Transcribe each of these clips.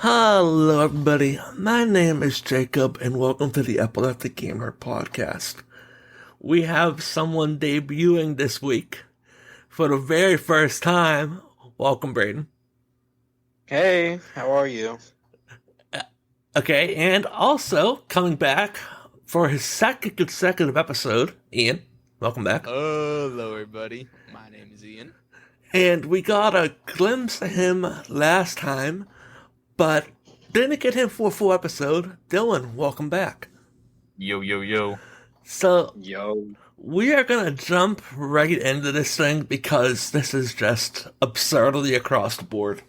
Hello, everybody. My name is Jacob, and welcome to the Epileptic Gamer Podcast. We have someone debuting this week for the very first time. Welcome, Braden. Hey, how are you? Okay, and also coming back for his second consecutive episode, Ian. Welcome back. Hello, everybody. My name is Ian. And we got a glimpse of him last time, but didn't get him for a full episode. Dylan, welcome back. Yo. So, Yo. we are going to jump right into this thing because this is just absurdity across the board.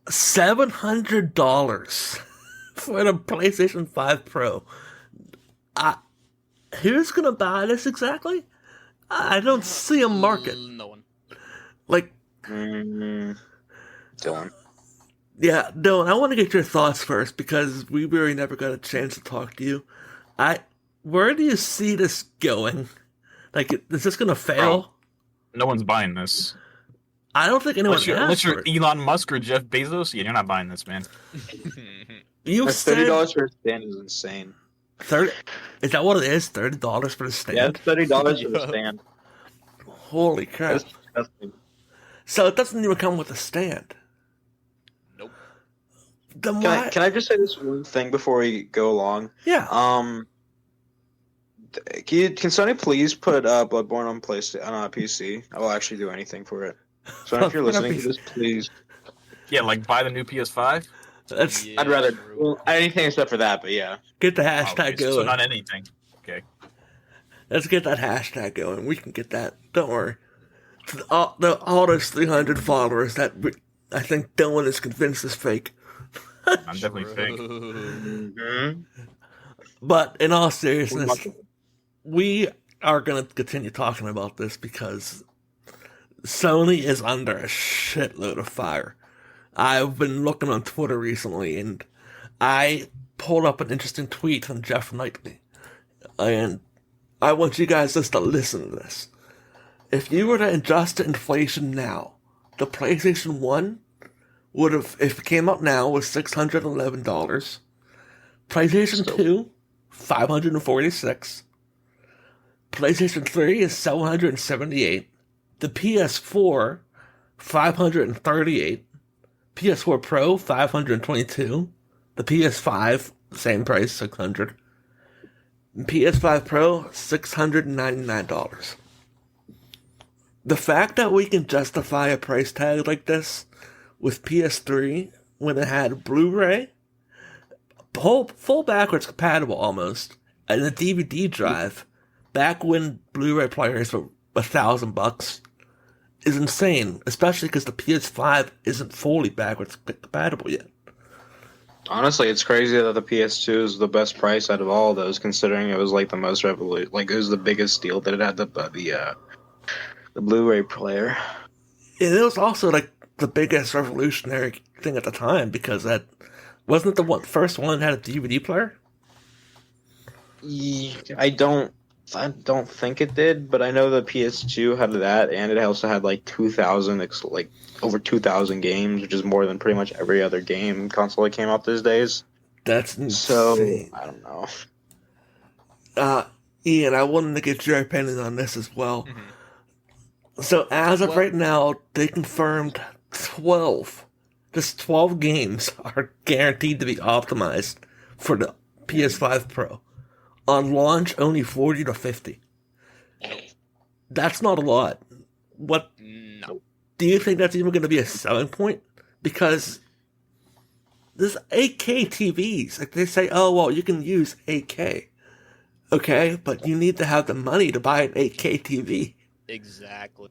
$700 for the PlayStation 5 Pro. Who's going to buy this exactly? I don't see a market. No one. Like, Dylan. yeah, Dylan, I want to get your thoughts first because we really never got a chance to talk to you. Where do you see this going? Like, is this going to fail? No one's buying this. I don't think anyone Unless you're asked for it. Elon Musk or Jeff Bezos, yeah, you're not buying this, man. You That's said $30 for a stand is insane. 30. Is that what it is? $30 for the stand? Yeah, it's $30 for the stand. Holy crap! That's disgusting. So it doesn't even come with a stand. Nope. Then Can why? I just say this one thing before we go along? Yeah. Can Sony please put Bloodborne on PlayStation on PC? I will actually do anything for it. So if you're listening to this, please. Yeah, like buy the new PS5. Let's Yeah, I'd rather true. anything except for that, but yeah. get the Oh, hashtag okay, going. so not anything. Okay. Let's get that hashtag going. We can get that. Don't worry. All those 300 followers that I think Dylan is convinced is fake. I'm definitely fake. Mm-hmm. But in all seriousness, we are going to continue talking about this because Sony is under a shitload of fire. I've been looking on Twitter recently, and I pulled up an interesting tweet from Jeff Knightley. And I want you guys just to listen to this. If you were to adjust to inflation now, the PlayStation 1 would have, if it came out now, was $611. PlayStation 2, $546. PlayStation 3 is $778. The PS4, $538. PS4 Pro, $522. The PS5, same price, $600. PS5 Pro, $699. The fact that we can justify a price tag like this with PS3 when it had Blu-ray, full backwards compatible almost, and a DVD drive, back when Blu-ray players were $1,000, is insane, especially because the PS5 isn't fully backwards compatible yet. Honestly, it's crazy that the PS2 is the best price out of all of those, considering it was like the most like it was the biggest deal that it had the Blu-ray player. And it was also like the biggest revolutionary thing at the time because that wasn't the first one that had a DVD player. I don't think it did, but I know the PS2 had that, and it also had like 2,000, like over 2,000 games, which is more than pretty much every other game console that came out these days. That's insane. So I don't know. Ian, I wanted to get your opinion on this as well. So as of right now, they confirmed 12 games are guaranteed to be optimized for the PS5 Pro. On launch, only 40 to 50. That's not a lot. What No. do you think that's even going to be a selling point? Because this 8K TVs, like they say, oh well, you can use 8K. Okay, but you need to have the money to buy an 8K TV. Exactly.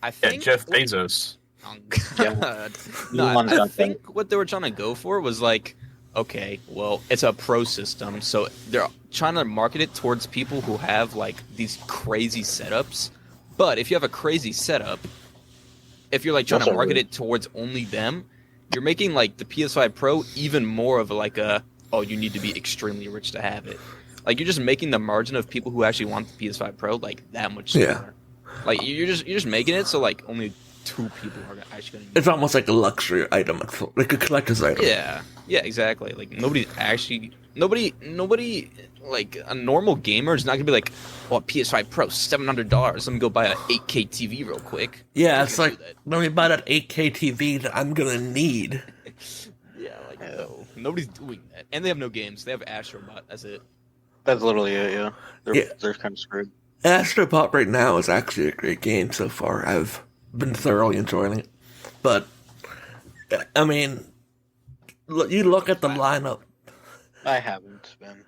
I Yeah, think Jeff Bezos. Oh, God. No, Elon's I got think what they were trying to go for was like, okay, well, it's a pro system, so they're trying to market it towards people who have like these crazy setups. But if you have a crazy setup, if you're like trying to market it towards only them, you're making like the PS5 Pro even more of like you need to be extremely rich to have it. Like you're just making the margin of people who actually want the PS5 Pro like that much smaller. Yeah. Like you're just making it so like only 2 people are actually going to use It's almost like a luxury item, like a collector's item. Yeah, exactly. Like nobody, like a normal gamer is not gonna be like, "Oh, PS5 Pro, $700. Let me go buy an 8K TV real quick." Yeah, Nobody's it's gonna like, do that. let me buy that 8K TV that I'm gonna need. Yeah, like no, nobody's doing that, and they have no games. They have Astrobot. That's it. That's literally it. Yeah, they're kind of screwed. Astropop right now is actually a great game so far. I've been thoroughly enjoying it. But, I mean, you look at the lineup. I haven't been.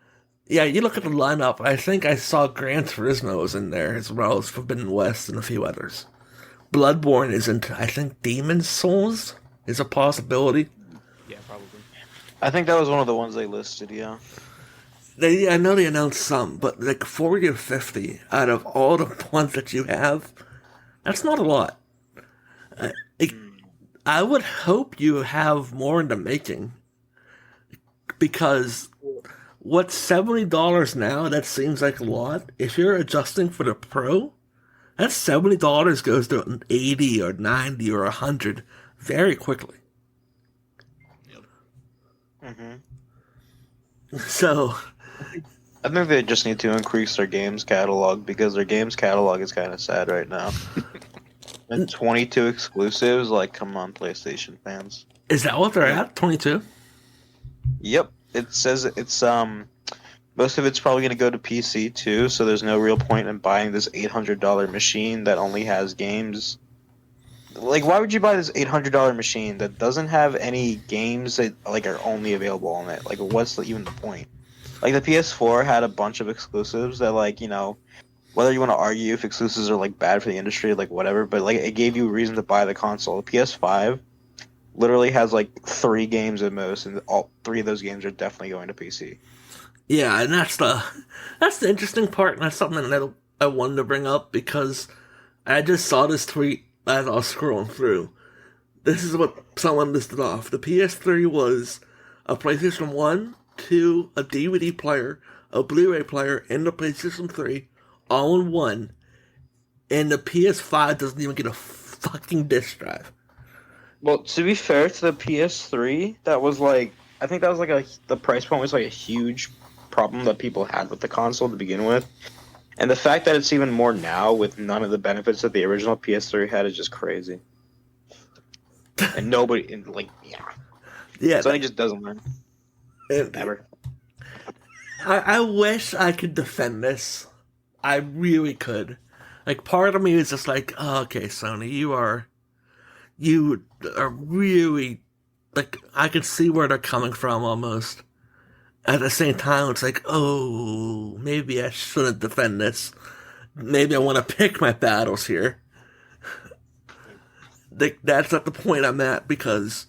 Yeah, you look at the lineup. I think I saw Gran Turismo was in there as well as Forbidden West and a few others. Bloodborne isn't. I think Demon's Souls is a possibility. Yeah, probably. I think that was one of the ones they listed. Yeah. I know they announced some, but like 40 or 50 out of all the ones that you have, that's not a lot. I would hope you have more in the making, because what's $70 now, that seems like a lot. If you're adjusting for the Pro, that $70 goes to 80 or 90 or 100 very quickly. So, I think they just need to increase their games catalog, because their games catalog is kind of sad right now. And 22 exclusives, like, come on, PlayStation fans. is that what they're at? 22? Yep, it says it's most of it's probably going to go to PC too, so there's no real point in buying this $800 machine that only has games. Like, why would you buy this $800 machine that doesn't have any games that like are only available on it? Like, what's even the point? Like, the PS4 had a bunch of exclusives that, like, you know, whether you want to argue if exclusives are like bad for the industry, like whatever, but like it gave you a reason to buy the console. The PS5 literally has like 3 games at most, and all 3 of those games are definitely going to PC. Yeah, and that's the interesting part, and that's something that I wanted to bring up, because I just saw this tweet as I was scrolling through. This is what someone listed off. The PS3 was a PlayStation 1, 2, a DVD player, a Blu-ray player, and the PlayStation 3, all in one. And the PS5 doesn't even get a fucking disc drive. Well, to be fair to the PS3, that was like, I think that was like the price point was like a huge problem that people had with the console to begin with. And the fact that it's even more now with none of the benefits that the original PS3 had is just crazy. And nobody, and like, Yeah, Sony just doesn't learn. Never. I wish I could defend this. I really could. Like, part of me is just like, oh, okay, Sony, you are really, like, I can see where they're coming from almost. At the same time, it's like, oh, maybe I shouldn't defend this. Maybe I want to pick my battles here. That's at the point I'm at, because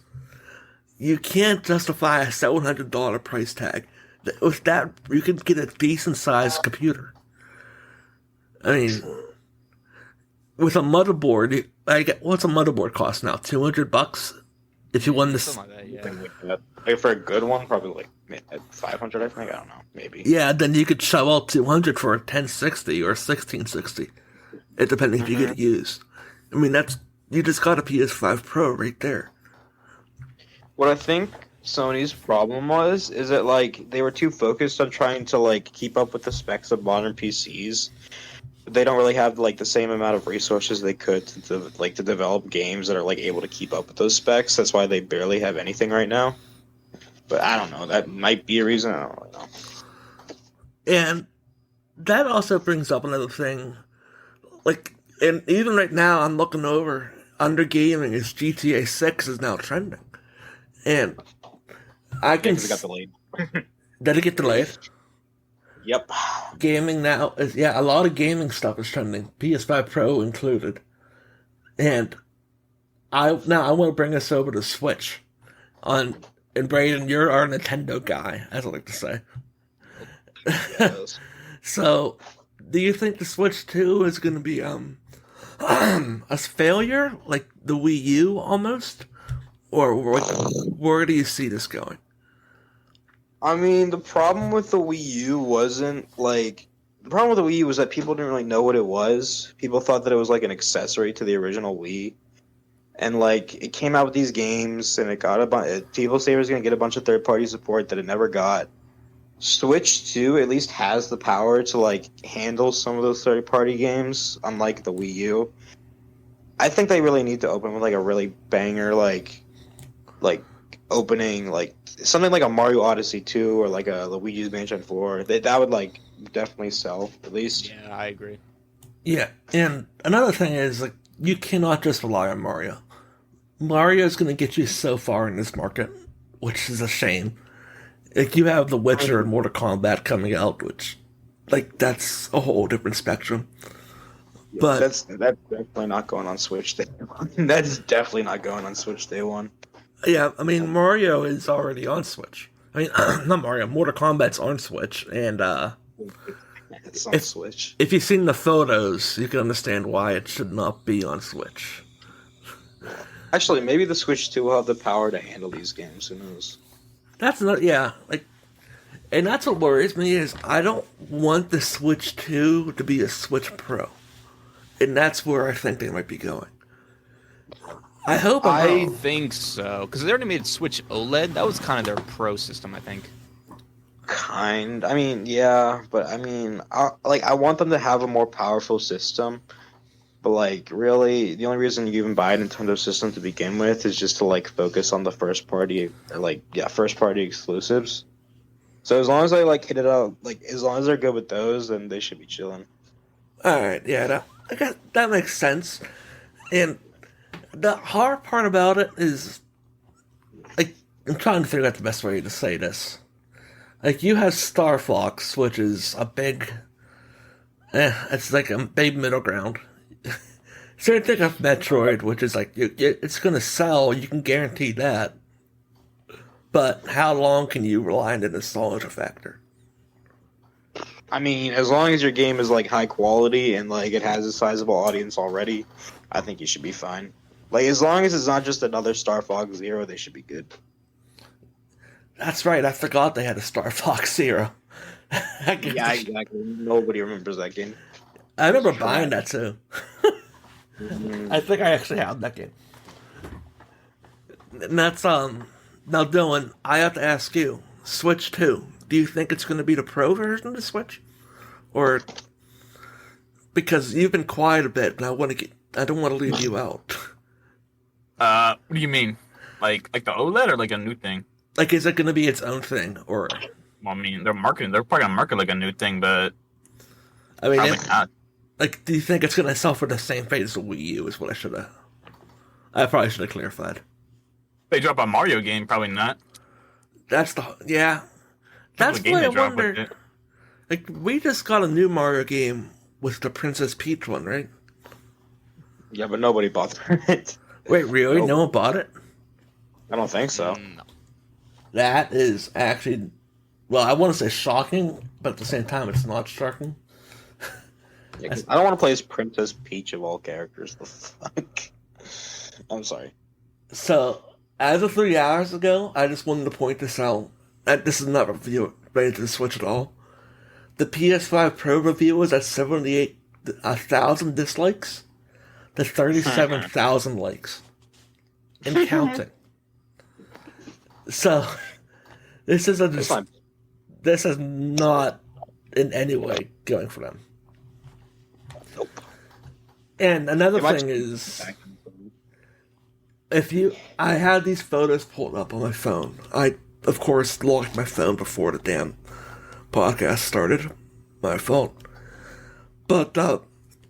you can't justify a $700 price tag. With that, you can get a decent-sized computer. I mean, with a motherboard, what's a motherboard cost now? $200 if you want this. Something like that, yeah. Something like that. Like, for a good one, probably like 500. I think, I don't know, maybe. Yeah, then you could shell out $200 for a 1060 or a 1660. It depending if you get it used. I mean, you just got a PS5 Pro right there. What I think Sony's problem is that like they were too focused on trying to like keep up with the specs of modern PCs. They don't really have like the same amount of resources they could to develop games that are like able to keep up with those specs. That's why they barely have anything right now. But I don't know. That might be a reason. I don't really know. And that also brings up another thing. Like, and even right now, I'm looking over under gaming is GTA 6 is now trending, and I can. Because it got delayed. Did it get delayed? Yep. Gaming now is, a lot of gaming stuff is trending, PS5 Pro included. And I want to bring us over to Switch. And Brayden, you're our Nintendo guy, as I like to say. Yes. So, do you think the Switch 2 is going to be a failure, like the Wii U almost? Or where do you see this going? I mean, the problem with the Wii U wasn't like the problem with the Wii U was that people didn't really know what it was. People thought that it was like an accessory to the original Wii, and like it came out with these games, and it got a bunch. People say it was gonna get a bunch of third party support that it never got. Switch 2 at least has the power to like handle some of those third party games, unlike the Wii U. I think they really need to open with like a really banger like opening, like something like a Mario Odyssey 2 or like a Luigi's Mansion 4. That would like definitely sell at least. Yeah, I agree. Yeah, and another thing is, like, you cannot just rely on Mario. Mario is going to get you so far in this market, which is a shame. Like, you have The Witcher and Mortal Kombat coming out, which, like, that's a whole different spectrum. Yeah, But that's definitely not going on Switch Day 1. That's definitely not going on Switch Day 1. yeah, I mean, Mario is already on Switch. I mean, not Mario, Mortal Kombat's on Switch, and It's on Switch. if you've seen the photos, you can understand why it should not be on Switch. Actually, maybe the Switch 2 will have the power to handle these games. Who knows? That's not, yeah, like, and that's what worries me is I don't want the Switch 2 to be a Switch Pro. And that's where I think they might be going. I hope I'm I wrong. think so, because they already made Switch OLED. That was kind of their pro system, I think. I mean, yeah, but I mean, I want them to have a more powerful system. But like, really, the only reason you even buy a Nintendo system to begin with is just to like focus on the first party exclusives. So as long as they like hit it out, like as long as they're good with those, then they should be chilling. Alright, yeah, that makes sense. And the hard part about it is, like, I'm trying to figure out the best way to say this. Like, you have Star Fox, which is a big, it's like a big middle ground. Same thing of Metroid, which is like, it's gonna sell, you can guarantee that. But how long can you rely on the nostalgia factor? I mean, as long as your game is like high quality and like it has a sizable audience already, I think you should be fine. Like as long as it's not just another Star Fox Zero, they should be good. That's right, I forgot they had a Star Fox Zero. Yeah, exactly. Nobody remembers that game. I remember buying that too. Mhm. I think I actually have that game. And that's, now Dylan, I have to ask you, Switch 2, do you think it's going to be the Pro version of the Switch? Or, because you've been quiet a bit, and I don't want to leave you out. What do you mean? Like the OLED or like a new thing? Like, is it going to be its own thing, or... Well, I mean, they're probably gonna market like a new thing, but I mean, probably not. like, do you think it's going to sell for the same fate as the Wii U, is what I probably should have clarified. They drop a Mario game, probably not. That's The That's game why they I drop with wonder. it. Like, we just got a new Mario game with the Princess Peach one, right? Yeah, but nobody bought it. Wait, really? Nope. No one bought it? I don't think so. No. That is actually, well, I want to say shocking, but at the same time, it's not shocking. Yeah, 'cause I don't want to play as Princess Peach of all characters. The fuck? I'm sorry. So, as of 3 hours ago, I just wanted to point this out. This is not review related to the Switch at all. The PS5 Pro review was at 78,000 dislikes to 37,000 likes. And counting. So, this is That's fine. this is not in any way going for them. Nope. And another It might thing just- is, I had these photos pulled up on my phone. I, of course, locked my phone before the damn podcast started. My fault. But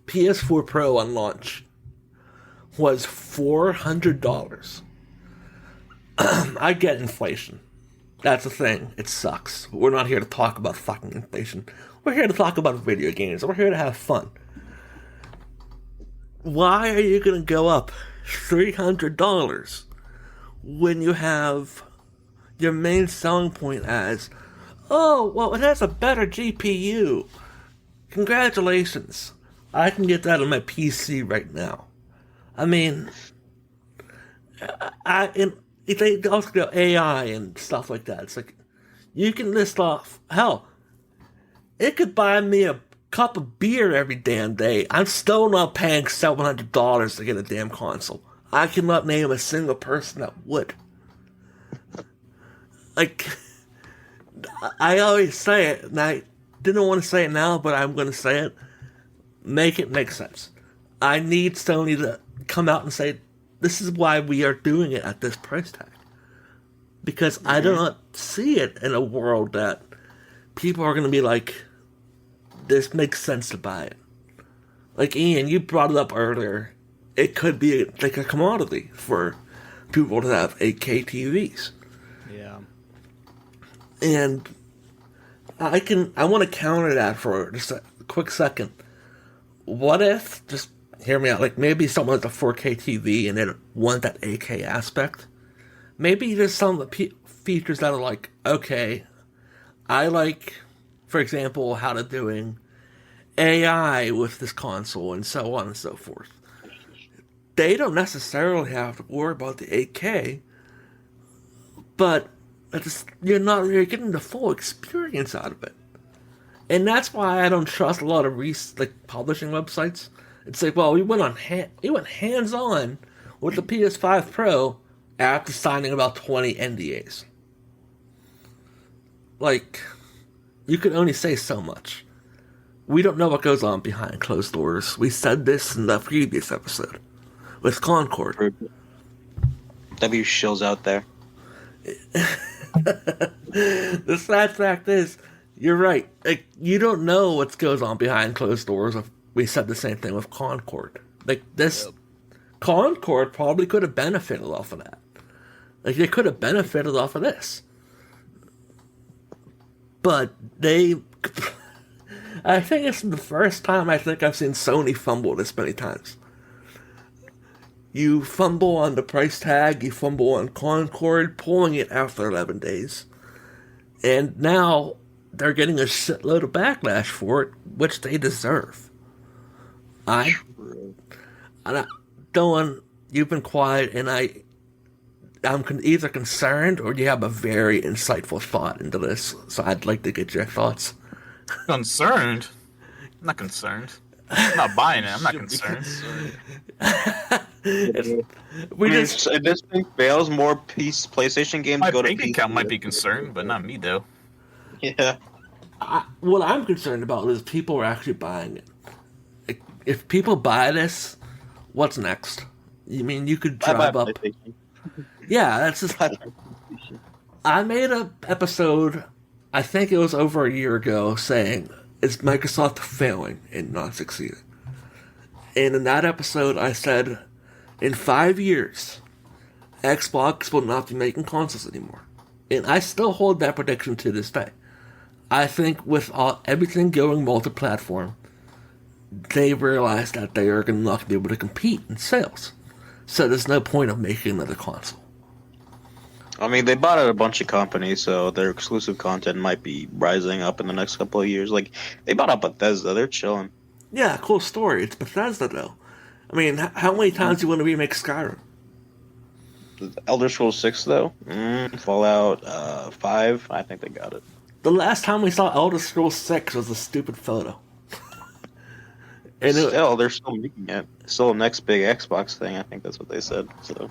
PS4 Pro on launch was $400. I get inflation. That's the thing. It sucks. We're not here to talk about fucking inflation. We're here to talk about video games. We're here to have fun. Why are you going to go up $300 when you have your main selling point as, oh, well, it has a better GPU. Congratulations. I can get that on my PC right now. I mean, they also go AI and stuff like that. It's like, you can list off, hell, it could buy me a cup of beer every damn day. I'm still not paying $700 to get a damn console. I cannot name a single person that would. Like, I always say it, and I didn't want to say it now, but I'm going to say it. Make it make sense. I need Sony to come out and say, this is why we are doing it at this price tag. Because I do not see it in a world that people are going to be like, this makes sense to buy it. Like, Ian, you brought it up earlier. It could be like a commodity for people to have 8K TVs. Yeah. And I want to counter that for just a quick second. What if, just hear me out, like maybe someone has a 4K TV and they want that 8K aspect? Maybe there's some features that are like, okay, I like, for example, how to doing AI with this console and so on and so forth. They don't necessarily have to worry about the 8K, but you're getting the full experience out of it. And that's why I don't trust a lot of publishing websites. It's like, well, we went hands-on with the PS5 Pro after signing about 20 NDAs. Like, you can only say so much. We don't know what goes on behind closed doors. We said this in the previous episode with Concord. W shills out there. The sad fact is, you're right. Like, you don't know what goes on behind closed doors. We said the same thing with Concord. Like, this Concord probably could have benefited off of that. Like, they could have benefited off of this. But I think it's the first time I've seen Sony fumble this many times. You fumble on the price tag, you fumble on Concord, pulling it after 11 days. And now they're getting a shitload of backlash for it, which they deserve. Dylan, you've been quiet, and I'm either concerned or you have a very insightful thought into this, so I'd like to get your thoughts. Concerned? I'm not concerned. I'm not buying it. I'm not concerned. If this thing fails, more PlayStation games My go to bank PC. account might be concerned, but not me, though. Yeah. What I'm concerned about is people are actually buying it. If people buy this, what's next? You mean you could drive up? Yeah, that's just. I made an episode, I think it was over a year ago, saying, is Microsoft failing and not succeeding? And in that episode, I said, in 5 years, Xbox will not be making consoles anymore. And I still hold that prediction to this day. I think with everything going multi-platform, they realize that they are not going to be able to compete in sales. So there's no point of making another console. I mean, they bought out a bunch of companies, so their exclusive content might be rising up in the next couple of years. Like, they bought out Bethesda, they're chilling. Yeah, cool story. It's Bethesda, though. I mean, how many times do you want to remake Skyrim? Elder Scrolls 6, though? Fallout 5, I think they got it. The last time we saw Elder Scrolls 6 was a stupid photo. And they're still making it. Still the next big Xbox thing, I think that's what they said. So,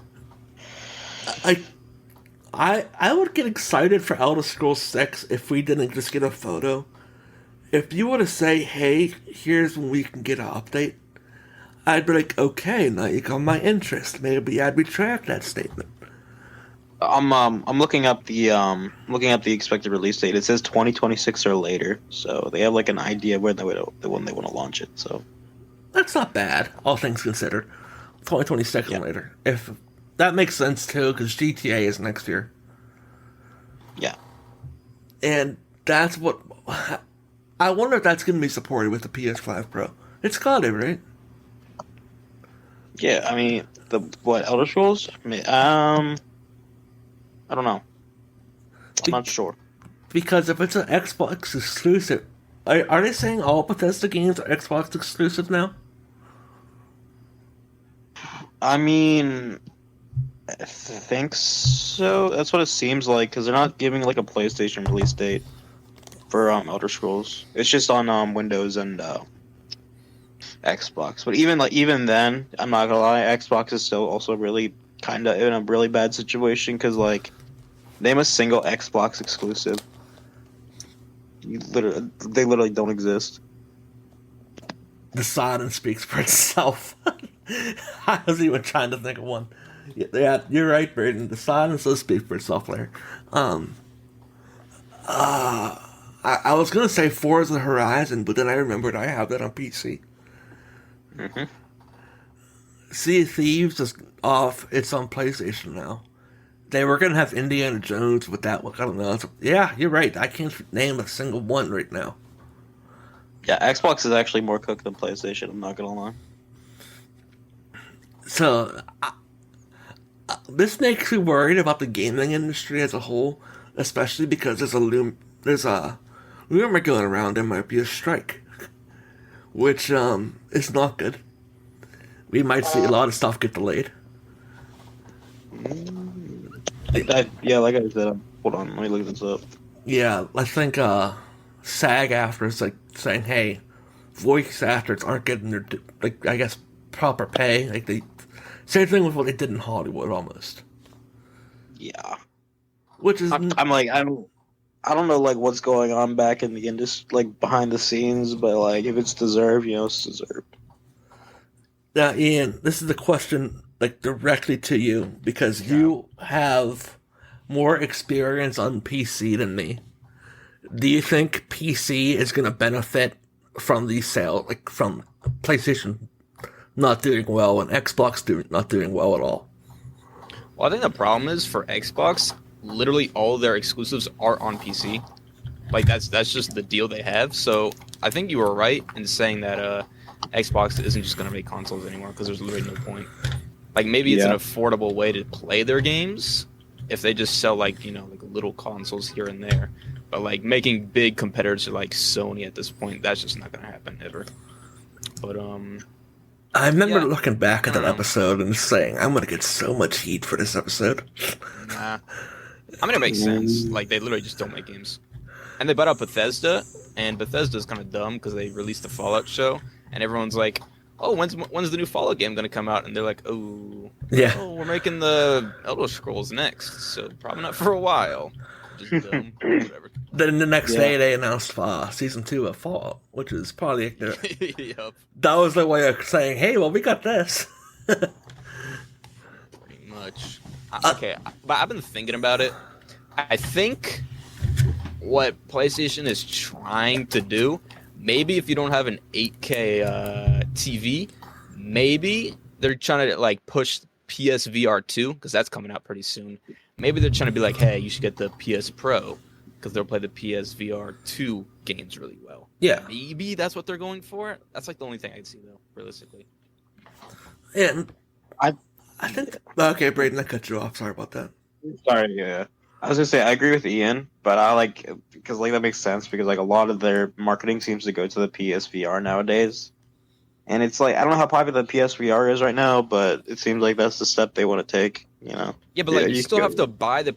I would get excited for Elder Scrolls 6 if we didn't just get a photo. If you were to say, hey, here's when we can get an update, I'd be like, okay, now you got my interest. Maybe I'd retract that statement. I'm looking up the expected release date. It says 2026 or later, so they have like an idea when they want to launch it. So that's not bad, all things considered. 2026 or later. If that makes sense too, because GTA is next year. Yeah, and that's what I wonder if that's going to be supported with the PS5 Pro. It's got it, right? Yeah, I mean Elder Scrolls? I don't know. I'm not sure. Because if it's an Xbox exclusive, are they saying all Bethesda games are Xbox exclusive now? I mean, I think so. That's what it seems like, because they're not giving like a PlayStation release date for Elder Scrolls. It's just on Windows and Xbox. But even then, I'm not gonna lie, Xbox is still also really kind of in a really bad situation because like name a single Xbox exclusive. They literally don't exist. The silence speaks for itself. I was even trying to think of one. Yeah, you're right, Braden. The silence does speak for itself there. I was gonna say Forza Horizon, but then I remembered I have that on PC. Hmm. Sea of Thieves is off. It's on PlayStation now. They were gonna have Indiana Jones with that one. I don't know. Yeah, you're right. I can't name a single one right now. Yeah, Xbox is actually more cooked than PlayStation. I'm not gonna lie. So this makes me worried about the gaming industry as a whole, especially because there's a rumor going around there might be a strike, which is not good. We might see a lot of stuff get delayed. Yeah, like I said, hold on, let me look this up. Yeah, I think SAG actors like saying, "Hey, voice actors aren't getting their like I guess proper pay." Like they same thing with what they did in Hollywood almost, Yeah, which is I'm like I don't know like what's going on back in the industry, like behind the scenes, but like if it's deserved, it's deserved. now, Ian. This is a question like directly to you because you have more experience on PC than me. Do you think PC is going to benefit from these sales, like from PlayStation not doing well and Xbox not doing well at all? Well, I think the problem is for Xbox, literally all their exclusives are on PC. Like that's just the deal they have. So I think you were right in saying that Xbox isn't just going to make consoles anymore because there's literally no point. Like maybe it's an affordable way to play their games if they just sell like little consoles here and there. But like making big competitors to like Sony at this point, that's just not going to happen ever. But I remember yeah, looking back at I don't that know. episode and saying, "I'm going to get so much heat for this episode." Nah. I mean, it makes sense. Like, they literally just don't make games. And they bought out Bethesda, and Bethesda's kind of dumb because they released the Fallout show, and everyone's like, "Oh, when's the new Fallout game gonna come out?" And they're like, Yeah. "Oh, we're making the Elder Scrolls next, so probably not for a while." Just dumb. Whatever. Then the next day they announced season 2 of Fallout, which is probably Yup. that was their way of saying, "Hey, well, we got this." Pretty much. Okay, but I've been thinking about it. I think what PlayStation is trying to do, maybe if you don't have an 8K TV, maybe they're trying to like push PSVR 2 because that's coming out pretty soon. Maybe they're trying to be like, hey, you should get the PS Pro because they'll play the PSVR 2 games really well. Yeah. Maybe that's what they're going for. That's like the only thing I can see though, realistically. And I think okay, Braden, I cut you off. Sorry about that. Sorry, yeah. I was gonna say I agree with Ian, but I like because like that makes sense because like a lot of their marketing seems to go to the PSVR nowadays, and it's like I don't know how popular the PSVR is right now, but it seems like that's the step they want to take. Yeah, but like you still have to buy the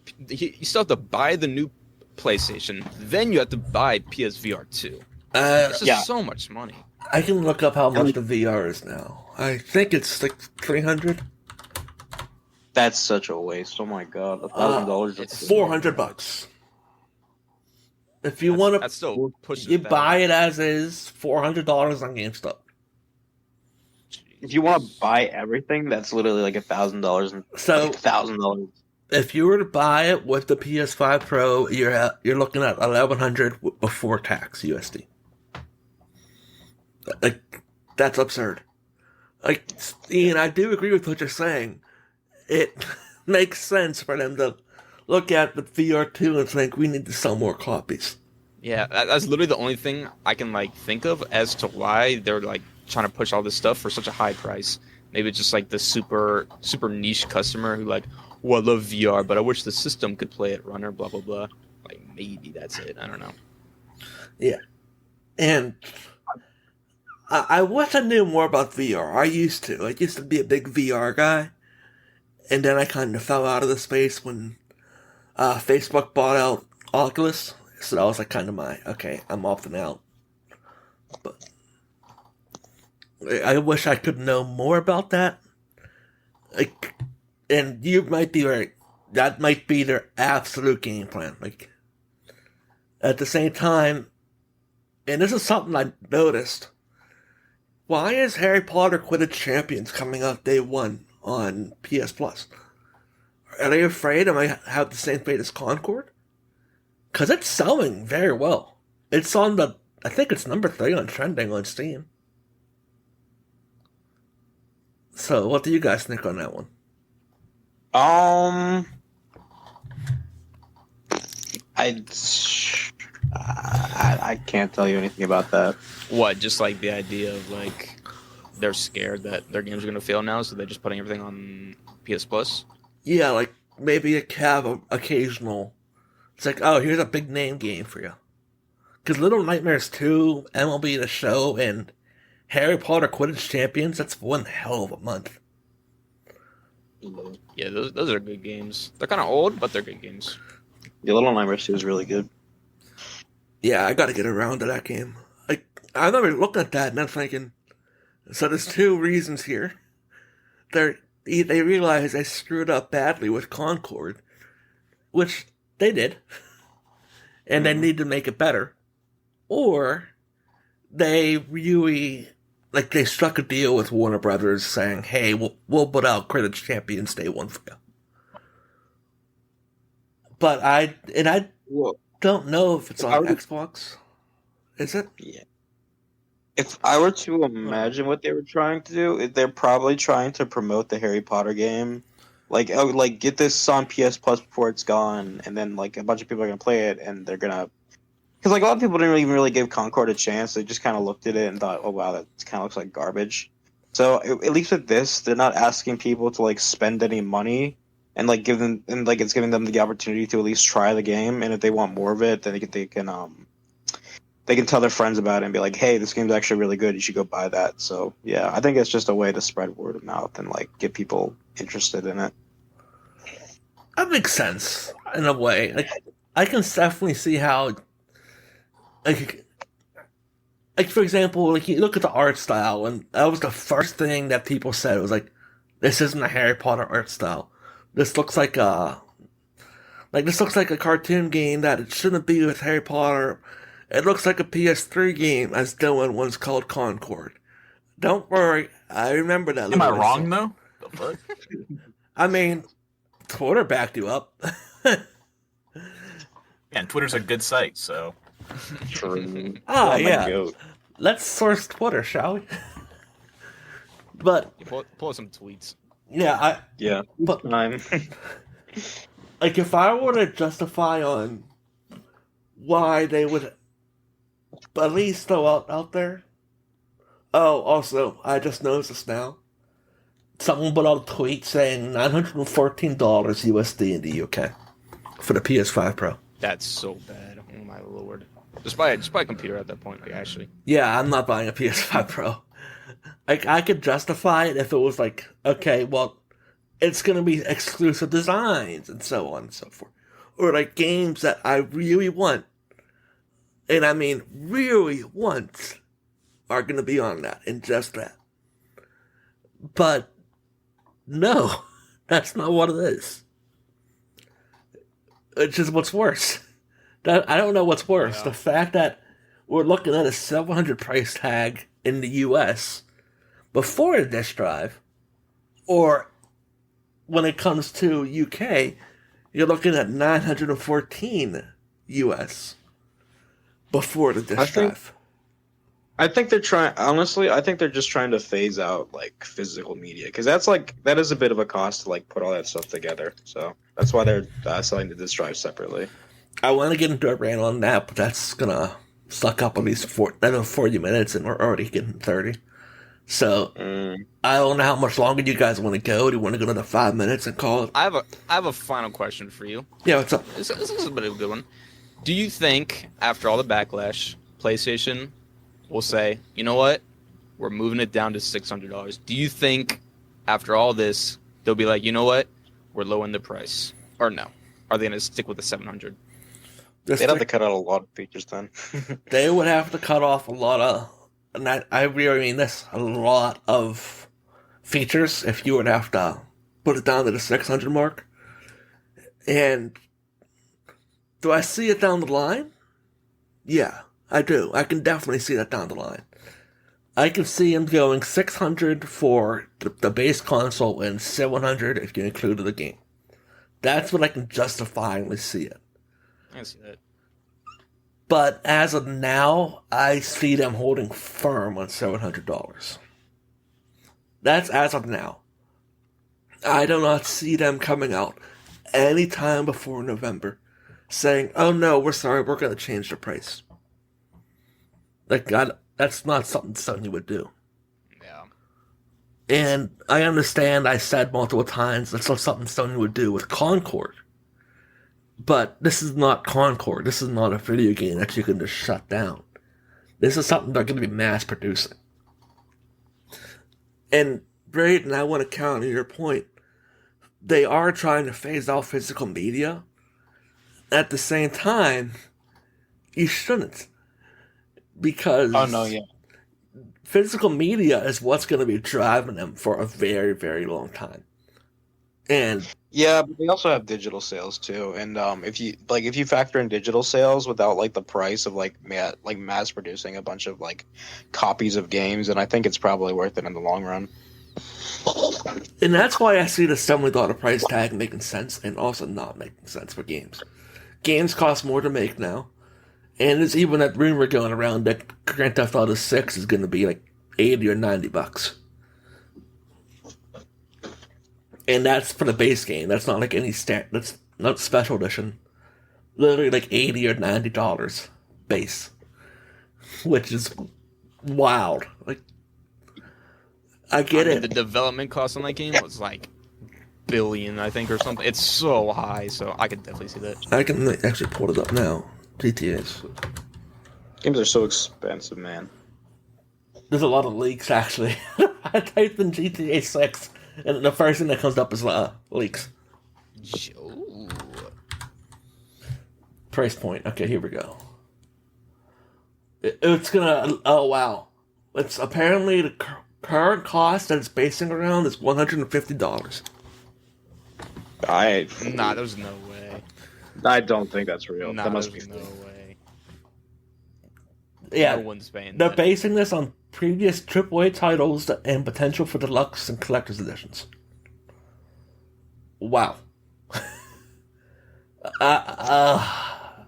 new PlayStation, then you have to buy PSVR 2. It's just so much money. I can look up how much the VR is now. I think it's like 300. That's such a waste. Oh my god, $1,000. It's $400. If you want that's to, still pushing you it buy it as is. $400 on GameStop. If you want to buy everything, that's literally like $1,000 and So $1,000. if you were to buy it with the PS5 Pro, you're looking at $1,100 before tax USD. Like that's absurd. Like Ian, I do agree with what you're saying. It makes sense for them to look at the VR2 and think we need to sell more copies. Yeah, that's literally the only thing I can like think of as to why they're like trying to push all this stuff for such a high price. Maybe it's just like the super niche customer who like, oh, I love VR, but I wish the system could play it runner, blah blah blah. Like maybe that's it. I don't know. Yeah, and I wish I knew more about VR. I used to be a big VR guy, and then I kind of fell out of the space when Facebook bought out Oculus. So that was like kind of I'm opting out. But I wish I could know more about that. Like, and you might be right. That might be their absolute game plan. Like, at the same time, and this is something I noticed. Why is Harry Potter Quidditch Champions coming out day one on PS Plus? Are they afraid it might have the same fate as Concord? Because it's selling very well. It's on the, I think it's number 3 on trending on Steam. So, what do you guys think on that one? I can't tell you anything about that. What? Just like the idea of like they're scared that their games are going to fail now, so they're just putting everything on PS Plus. Yeah, like maybe a occasional. It's like, oh, here's a big name game for you. Because Little Nightmares 2, MLB The Show, and Harry Potter Quidditch Champions, that's one hell of a month. Yeah, those are good games. They're kind of old, but they're good games. The Little Nightmares 2 is really good. Yeah, I gotta get around to that game. Like, I remember looking at that and I'm thinking, so there's 2 reasons here. They realize they screwed up badly with Concord, which they did, and they need to make it better. Or they really, like, they struck a deal with Warner Brothers saying, hey, we'll put out Quidditch Champions Day 1 for you. But I don't know if it's on Xbox. Is it? Yeah. If I were to imagine what they were trying to do, they're probably trying to promote the Harry Potter game. Like, oh, like get this on PS Plus before it's gone, and then like a bunch of people are gonna play it, and they're gonna, because like a lot of people didn't even really give Concord a chance. They just kind of looked at it and thought, oh wow, that kind of looks like garbage. So at least with this, they're not asking people to like spend any money, and like give them, and like it's giving them the opportunity to at least try the game, and if they want more of it, then they can tell their friends about it and be like, hey, this game's actually really good. You should go buy that. So, yeah, I think it's just a way to spread word of mouth and, like, get people interested in it. That makes sense, in a way. Like, I can definitely see how, like, for example, like, you look at the art style, and that was the first thing that people said. It was like, this isn't a Harry Potter art style. This looks like a cartoon game that it shouldn't be with Harry Potter. It looks like a PS3 game, as Dylan once called Concord. Don't worry, I remember that. Am I wrong, though? The fuck? I mean, Twitter backed you up. And Twitter's a good site, so. True. Yeah. Let's source Twitter, shall we? But pull some tweets. Yeah, But Time. like, if I were to justify on why they would at least throw out there. Oh, also, I just noticed this now. Someone put out a tweet saying $914 USD in the UK for the PS5 Pro. That's so bad. Oh my lord. Just buy a computer at that point, like, actually. Yeah, I'm not buying a PS5 Pro. Like, I could justify it if it was like, okay, well, it's gonna be exclusive designs and so on and so forth. Or like games that I really want, and I mean really want, are gonna be on that, and just that. But no, that's not what it is. It's just what's worse. I don't know what's worse. Yeah. The fact that we're looking at a $700 price tag in the US before the disk drive, or when it comes to UK, you're looking at $914 US before the disk drive. I think they're trying. Honestly, I think they're just trying to phase out like physical media, because that is a bit of a cost to like put all that stuff together. So that's why they're selling the disk drive separately. I want to get into a rant on that, but that's gonna suck up at least 40 minutes, and we're already getting 30. So I don't know how much longer you guys want to go. Do you want to go another 5 minutes and call it? I have a final question for you. Yeah, what's up? This is a bit of a good one. Do you think after all the backlash, PlayStation will say, you know what, we're moving it down to $600? Do you think after all this they'll be like, you know what, we're lowering the price, or no? Are they going to stick with the $700? They'd have to cut out a lot of features then. They would have to cut off a lot of and I really mean this, a lot of features if you would have to put it down to the 600 mark. And do I see it down the line? Yeah, I do. I can definitely see that down the line. I can see him going 600 for the base console and 700 if you included the game. That's what I can justifiably see it. I can see that. But as of now, I see them holding firm on $700. That's as of now. I do not see them coming out any time before November saying, oh no, we're sorry, we're going to change the price. Like, God, that's not something Sony would do. Yeah. And I understand I said multiple times that's not something Sony would do with Concord. But this is not Concord. This is not a video game that you can just shut down. This is something they're going to be mass producing. And, Braden, I want to counter your point. They are trying to phase out physical media. At the same time, you shouldn't. Because Oh no, yeah. physical media is what's going to be driving them for a very, very long time. And Yeah, but they also have digital sales too. And if you factor in digital sales without like the price of like mass producing a bunch of like copies of games, then I think it's probably worth it in the long run. And that's why I see the $70 price tag making sense and also not making sense for games. Games cost more to make now. And there's even that rumor going around that Grand Theft Auto 6 is going to be like $80 or $90. And that's for the base game. That's not like any that's not special edition. Literally like $80 or $90 base. Which is wild. Like, I get it. The development cost on that game was like billion, I think, or something. It's so high, so I could definitely see that. I can actually pull it up now. GTA's. Games are so expensive, man. There's a lot of leaks, actually. I typed in GTA 6, and the first thing that comes up is leaks. Ooh. Price point. Okay, here we go. It's gonna... Oh, wow. It's apparently the current cost that it's basing around is $150. Nah, there's no way. I don't think that's real. Nah, that must be there's no way. Yeah, No one's paying they're that. basing this on previous AAA titles and potential for deluxe and collector's editions. Wow. I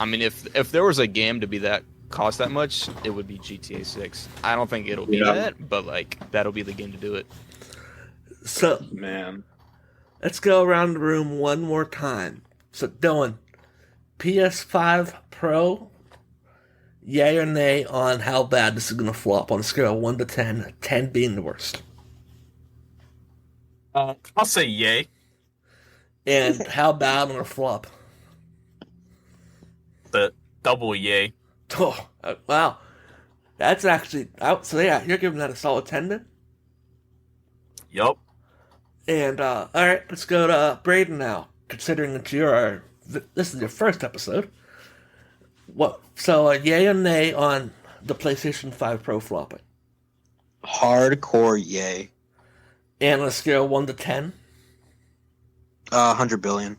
mean, if there was a game to be that cost that much, it would be GTA 6. I don't think it'll be that, but like that'll be the game to do it. So, man. let's go around the room one more time. So, Dylan, PS5 Pro, yay or nay on how bad this is going to flop on a scale of 1 to 10, 10 being the worst. I'll say yay. And how bad on a flop? The double yay. Oh, wow. That's actually out. So, yeah, you're giving that a solid 10 then? Yup. And, alright, let's go to Braden now. Considering that this is your first episode. So, yay or nay on the PlayStation 5 Pro flopping? Hardcore yay. And on a scale of 1 to 10? 100 billion.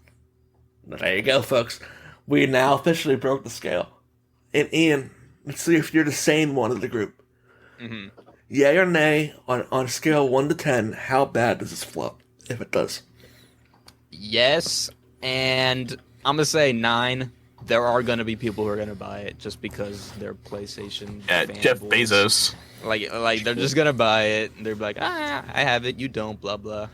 There you go, folks. We now officially broke the scale. And Ian, let's see if you're the same one of the group. Mm-hmm. Yay or nay, on a scale of 1 to 10, how bad does this flop, if it does? Yes, and I'm gonna say 9. There are gonna be people who are gonna buy it just because they're PlayStation. Yeah, Jeff fanboys. Bezos. Like they're just gonna buy it. And they're like, I have it, you don't, blah blah.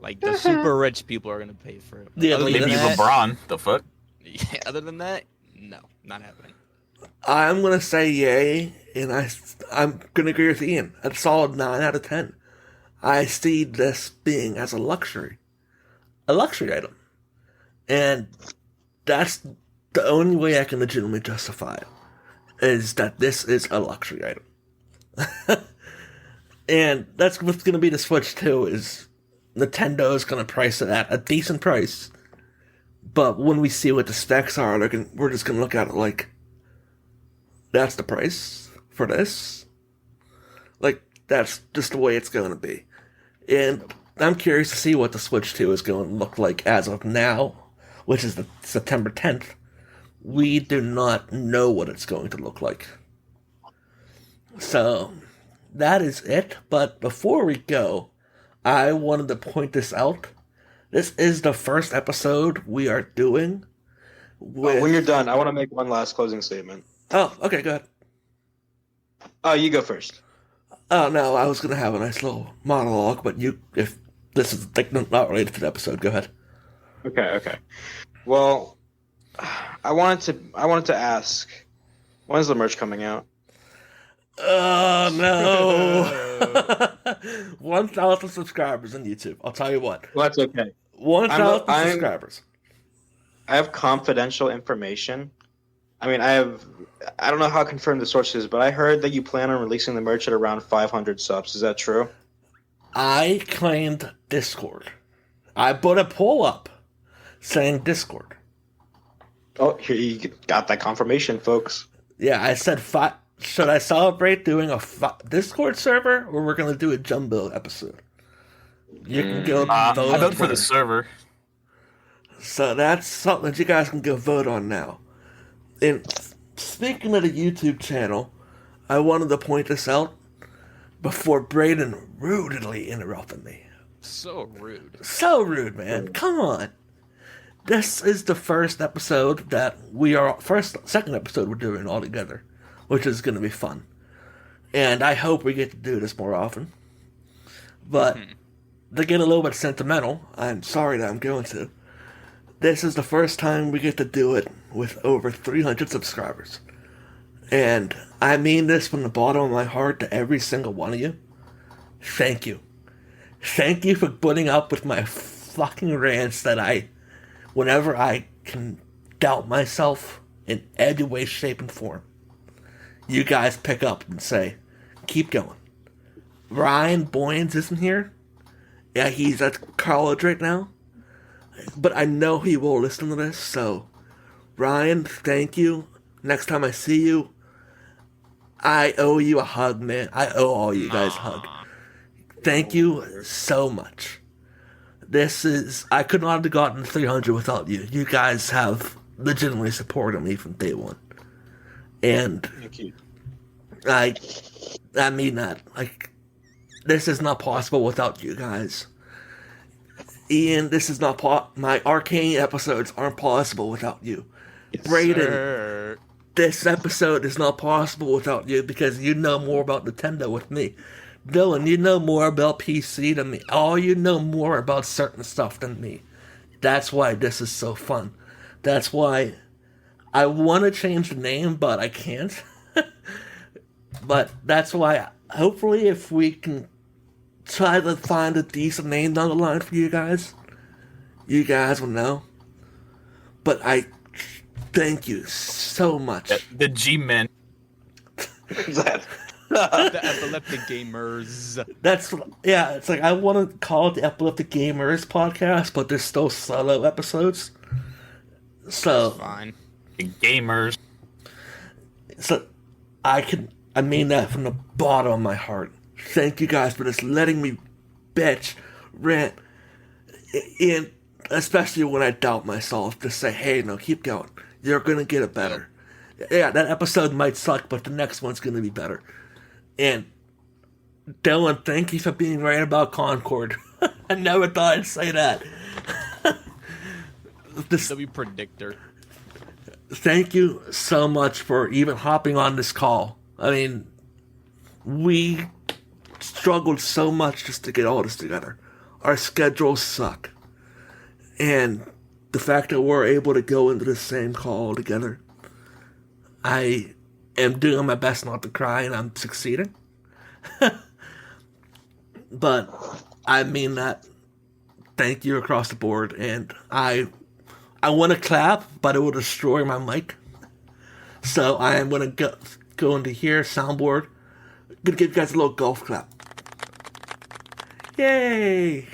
Like the super rich people are gonna pay for it. Yeah, Other than Maybe that- LeBron. The fuck? Yeah, other than that, no, not happening. I'm going to say yay, and I'm going to agree with Ian. A solid 9 out of 10. I see this being as a luxury item. And that's the only way I can legitimately justify it, is that this is a luxury item. And that's what's going to be the Switch too, is Nintendo is going to price it at a decent price. But when we see what the specs are, we're just going to look at it like, that's the price for this? Like, that's just the way it's going to be. And I'm curious to see what the Switch 2 is going to look like as of now, which is the September 10th. We do not know what it's going to look like. So, that is it. But before we go, I wanted to point this out. This is the first episode we are doing with... When you're done, I want to make one last closing statement. Oh, okay, go ahead. Oh, you go first. Oh, no, I was going to have a nice little monologue, but if this is like not related to the episode, go ahead. Okay. Well, I wanted to ask, when's the merch coming out? Oh, no. 1,000 subscribers on YouTube. I'll tell you what. Well, that's okay. 1,000 subscribers. I have confidential information. I mean, I don't know how confirmed the source is, but I heard that you plan on releasing the merch at around 500 subs. Is that true? I claimed Discord. I put a poll up saying Discord. Oh, here you got that confirmation, folks. Yeah, I said should I celebrate doing a Discord server, or we're going to do a Jumbo episode? You can go vote I on vote for Twitter. the server. So that's something that you guys can go vote on now. And speaking of the YouTube channel, I wanted to point this out before Braden rudely interrupted me. So rude. So rude, man. Come on. This is the first episode that second episode we're doing all together, which is going to be fun. And I hope we get to do this more often. But to get a little bit sentimental, I'm sorry that I'm going to. This is the first time we get to do it with over 300 subscribers. And I mean this from the bottom of my heart to every single one of you. Thank you. Thank you for putting up with my fucking rants that whenever I can doubt myself in any way, shape, and form, you guys pick up and say, keep going. Ryan Boyens isn't here. Yeah, he's at college right now. But I know he will listen to this, so Ryan, thank you. Next time I see you, I owe you a hug, man. I owe all you guys a hug. Thank you so much. I could not have gotten 300 without you. You guys have legitimately supported me from day one. And Thank you. I mean that. Like, this is not possible without you guys. Ian, this is not my Arcane episodes aren't possible without you. Yes, Braden, sir. this episode is not possible without you because you know more about Nintendo with me. Dylan, you know more about PC than me. You know more about certain stuff than me. That's why this is so fun. That's why I want to change the name, but I can't. But that's why, hopefully, if we can try to find a decent name down the line for you guys will know. But I thank you so much. The G-Men. That The epileptic gamers. It's like I want to call it the Epileptic Gamers podcast, but there's still solo episodes. So Fine. The gamers. So I mean that from the bottom of my heart. Thank you guys for just letting me bitch, rant, and especially when I doubt myself, to say, hey, no, keep going. You're gonna get it better. Yeah, that episode might suck, but the next one's gonna be better. And Dylan, thank you for being right about Concord. I never thought I'd say that. W predictor. Thank you so much for even hopping on this call. I mean, we struggled so much just to get all this together. Our schedules suck. And the fact that we're able to go into the same call together, I am doing my best not to cry, and I'm succeeding. But I mean that. Thank you across the board, and I want to clap, but it will destroy my mic. So I am going to go into here, soundboard. I'm going to give you guys a little golf clap. Yay!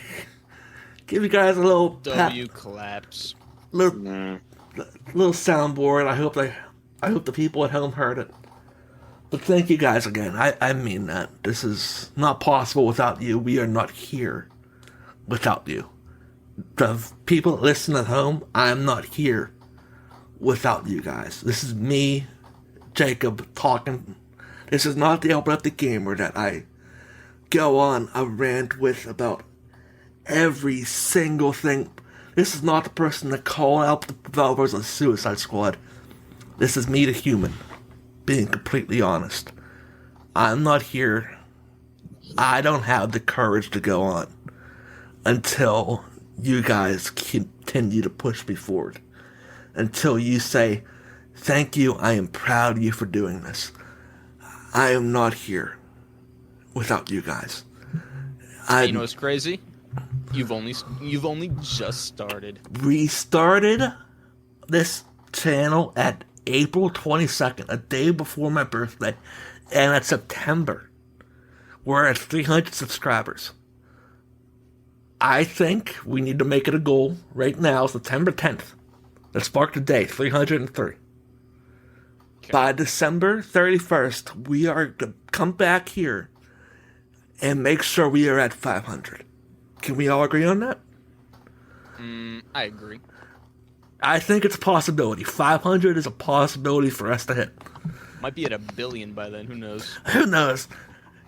Give you guys a little W claps. little soundboard. I hope the people at home heard it. But thank you guys again. I mean that. This is not possible without you. We are not here without you. The people that listen at home, I am not here without you guys. This is me, Jacob, talking. This is not the Epileptic Gamer that I go on a rant with about every single thing. This is not the person that call out the developers of Suicide Squad. This is me, the human, being completely honest. I'm not here. I don't have the courage to go on until you guys continue to push me forward. Until you say, thank you, I am proud of you for doing this. I am not here without you guys. You know what's crazy? You've only just started. We started this channel at April 22nd, a day before my birthday, and at September, we're at 300 subscribers. I think we need to make it a goal right now, September 10th. Let's mark the day, 303. Okay. By December 31st, we are to come back here and make sure we are at 500. Can we all agree on that? I agree. I think it's a possibility. 500 is a possibility for us to hit. Might be at 1 billion by then. Who knows? Who knows?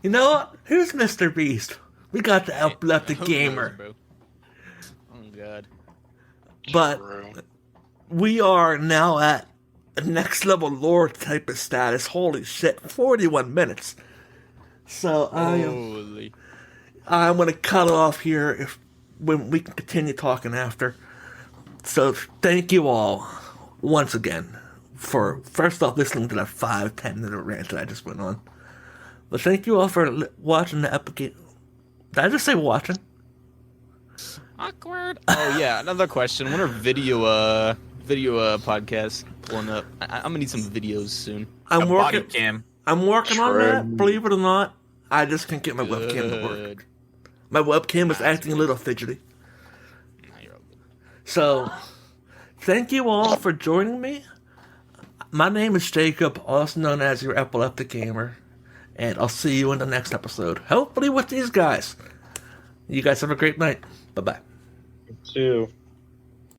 You know what? Here's Mr. Beast. We got the Epileptic Gamer. Knows, oh, God. But we are now at a next level lore type of status. Holy shit. 41 minutes. So I'm going to cut it off here when we can continue talking after. So thank you all once again for first off listening to that 5-10 minute rant that I just went on. But thank you all for watching the epic. Did I just say watching? Awkward. Oh yeah, another question. When are video podcasts pulling up? I'm gonna need some videos soon. I'm working True. on that. Believe it or not, I just can't get my webcam to work. My webcam is acting a little fidgety. So, thank you all for joining me. My name is Jacob, also known as your Epileptic Gamer, and I'll see you in the next episode. Hopefully with these guys. You guys have a great night. Bye-bye. You too.